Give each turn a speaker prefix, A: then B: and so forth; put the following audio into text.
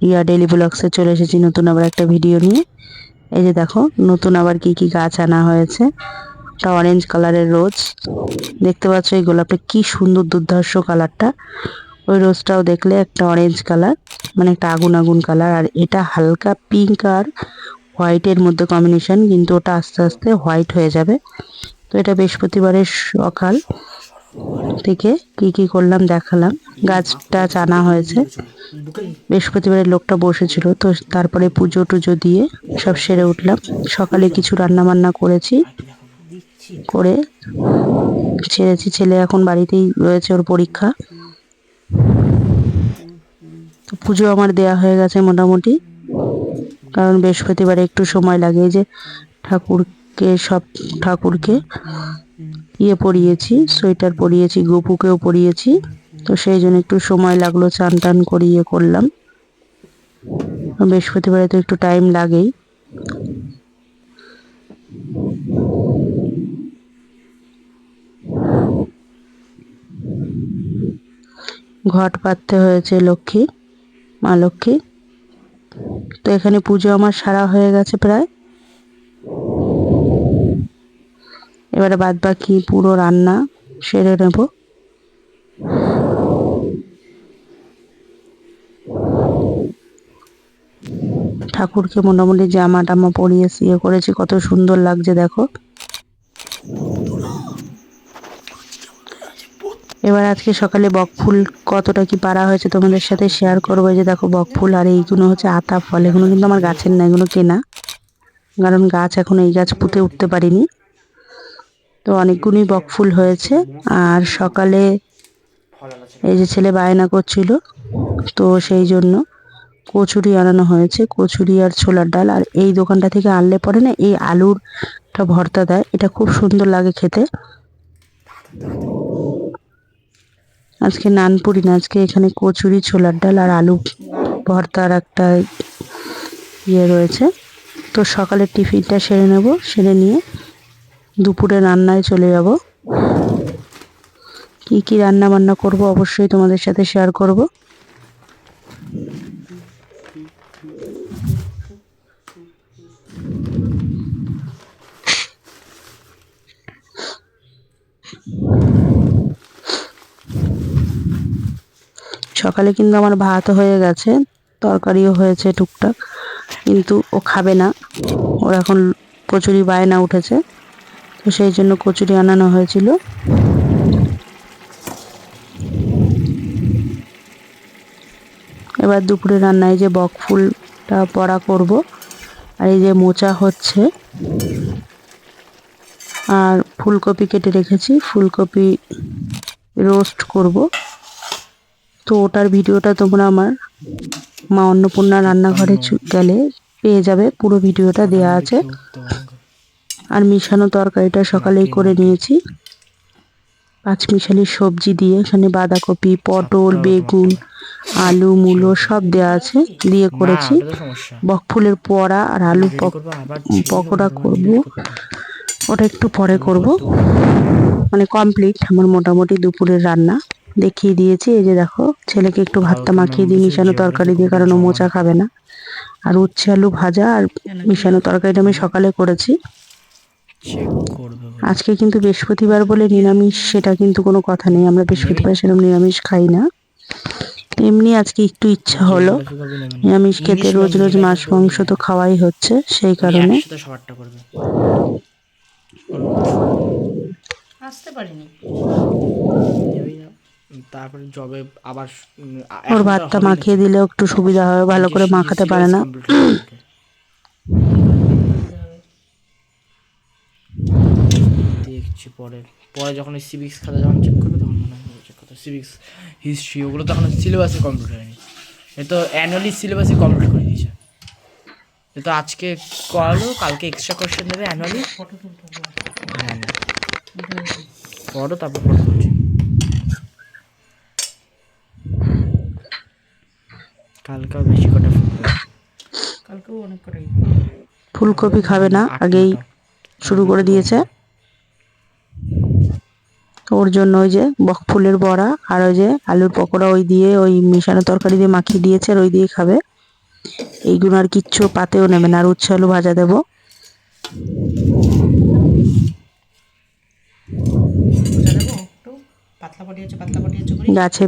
A: Riya daily ব্লগসে চলে এসেছি নতুন আবার একটা ভিডিও নিয়ে। এই যে দেখো নতুন আবার কি কি গাছ আনা হয়েছে। একটা অরেঞ্জ কালারের রোজ দেখতে পাচ্ছ, এই গোলাপটা কি সুন্দর দুর্ধর্ষ কালারটা। ওই রোজটাও দেখলে একটা অরেঞ্জ কালার, মানে একটা আগুন আগুন কালার, আর এটা হালকা পিঙ্ক আর হোয়াইটের মধ্যে কম্বিনেশন, কিন্তু ওটা আস্তে আস্তে হোয়াইট হয়ে যাবে। তো এটা বৃহস্পতিবারের সকাল থেকে কি কি করলাম দেখালাম। গাছটা আনা হয়েছে, বৃহস্পতিবারের লোকটা বসেছিল, তো তারপরে পুজো টুজো দিয়ে সব সেরে উঠলাম। সকালে কিছু রান্না বান্না করেছি, করে ছেড়েছি। ছেলে এখন বাড়িতেই রয়েছে, ওর পরীক্ষা। তো পুজো আমার দেয়া হয়ে গেছে মোটামুটি, কারণ বৃহস্পতিবারে একটু সময় লাগে। যে ঠাকুরকে ইয়ে পরিয়েছি, সোয়েটার পরিয়েছি, গোপুকেও পরিয়েছি, তো সেই জন্য একটু সময় লাগলো, চান টান করে ইয়ে করলাম। বৃহস্পতিবারে তো একটু টাইম লাগেই। ঘট পাততে হয়েছে লক্ষ্মী, মা লক্ষ্মী। তো এখানে পুজো আমার সারা হয়ে গেছে প্রায়। এবারে বাদ বাকি পুরো রান্না সেরে নেব। ঠাকুরকে মোটামুটি জামা টামা পরিয়ে ইয়ে করেছি, কত সুন্দর লাগছে দেখো। এবার আজকে সকালে বকফুল কতটা কি পারা হয়েছে তোমাদের সাথে শেয়ার করবো। যে দেখো বকফুল, আর এইগুলো হচ্ছে আতা ফল, এগুলো কিন্তু আমার গাছের না, এগুলো কেনা, কারণ গাছ এখন এই গাছ পুঁতে উঠতে পারিনি। তো অনেকগুলোই বকফুল হয়েছে। আর সকালে এই যে ছেলে বায়না করছিল, তো সেই জন্য কচুরি আনানো হয়েছে, কচুরি আর ছোলার ডাল। আর এই দোকানটা থেকে আনলে পরে না, এই আলুরটা ভর্তা দেয়, এটা খুব সুন্দর লাগে খেতে। আজকে নানপুরি না, আজকে এখানে কচুরি, ছোলার ডাল আর আলু ভর্তার একটা ইয়ে রয়েছে। তো সকালের টিফিনটা সেরে নেব, সেরে নিয়ে দুপুরে রান্নায় চলে যাব। কি কি রান্না বান্না করব অবশ্যই তোমাদের সাথে শেয়ার করব। সকালে কিন্তু আমার ভাত হয়ে গেছে, তরকারিও হয়েছে টুকটাক, কিন্তু ও খাবে না। ওর এখন কচুরি বায়না উঠেছে, তো সেই জন্য কচুরি আনানো হয়েছিল। এবার দুপুরে রান্নায় যে বকফুলটা বড়া করব, আর এই যে মোচা হচ্ছে, আর ফুলকপি কেটে রেখেছি, ফুলকপি রোস্ট করব। তো ওটার ভিডিওটা তোমরা আমার মা অন্নপূর্ণা রান্নাঘরে গেলে পেয়ে যাবে, পুরো ভিডিওটা দেয়া আছে। আর মিশানো তরকারিটা সকালেই করে নিয়েছি, পাঁচমিশালি সবজি দিয়ে, এখানে বাঁধাকপি, পটল, বেগুন, আলু, মূলো সব দেওয়া আছে, দিয়ে করেছি। বকফুলের পোড়া আর আলু পকোড়া করব, ওটা একটু পরে করব। মানে কমপ্লিট আমার মোটামুটি দুপুরের রান্না দেখিয়ে দিয়েছি। এই যে দেখো ছেলেকে একটু ভাতটা মাখিয়ে দিই মিশানো তরকারি দিয়ে, কারণ ও মোচা খাবে না। আর উচ্ছে আলু ভাজা আর মিশানো তরকারিটা আমি সকালে করেছি। আজকে কিন্তু বৃহস্পতিবার বলে নিরামিষ, সেটা কিন্তু কোনো কথা নেই, আমরা বৃহস্পতিবার সেরকম নিরামিষ খাই না। এমনি আজকে একটু ইচ্ছা হলো নিরামিষ খেতে, রোজ রোজ মাছ মাংস তো খাওয়াই হচ্ছে, সেই কারণে।
B: আসতে পারিনি, তারপরে জবে আবার
A: ওর ভাতটা মাখিয়ে দিলেও একটু সুবিধা হয়, ভালো করে মাখাতে পারে না।
B: দেখছি পরে পরে যখন সিভিক্স খাতা যখন চেক করবে তখন মনে হয় চেক করতে। সিভিক্স, হিস্ট্রি ওগুলো তো এখন সিলেবাসে কমপ্লিট হয়নি, এ তো অ্যানুয়ালি সিলেবাসই কমপ্লিট করে দিয়েছে। এ তো আজকে করালো, কালকে এক্সট্রা কোয়েশ্চেন দেবে অ্যানুয়ালি। হ্যাঁ পড়ো, তারপর ফটো তুলছি। কালকেও বেশি কটা ফুটবে, কালকেও অনেক কটাই।
A: ফুলকপি খাবে না, আগেই শুরু করে দিয়েছে। ওর জন্য ওই যে বক ফুলের বড়া আর ওই যে আলুর পকোড়া ওই দিয়ে ওই মিশানো তরকারি দিয়ে মাখিয়ে দিয়েছে আর ওই দিয়ে খাবে। এইগুলো আর কিচ্ছু পাতেও নেবে না। আর উচ্ছে আলু ভাজা দেবো।
B: একটু পাতলা পাঠিয়েছে করি
A: গাছে